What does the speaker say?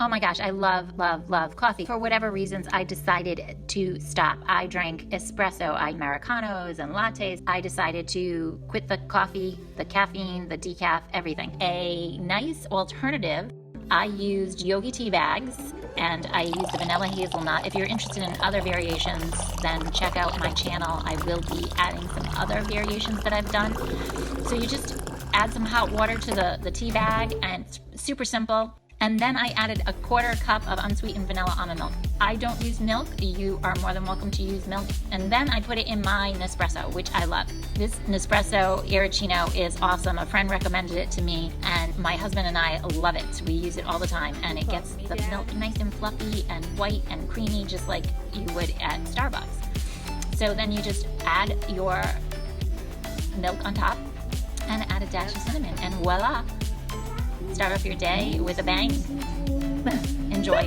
Oh my gosh, I love, love, love coffee. For whatever reasons, I decided to stop. I drank espresso, Americanos and lattes. I decided to quit the coffee, the caffeine, the decaf, everything. A nice alternative, I used yogi tea bags and I used the vanilla hazelnut. If you're interested in other variations, then check out my channel. I will be adding some other variations that I've done. So you just add some hot water to the tea bag, and it's super simple. And then I added a 1/4 cup of unsweetened vanilla almond milk. I don't use milk. You are more than welcome to use milk. And then I put it in my Nespresso, which I love. This Nespresso Aeroccino is awesome. A friend recommended it to me, and my husband and I love it. We use it all the time, and it gets the milk nice and fluffy and white and creamy, just like you would at Starbucks. So then you just add your milk on top and add a dash of cinnamon, and voila! Start off your day with a bang. Enjoy.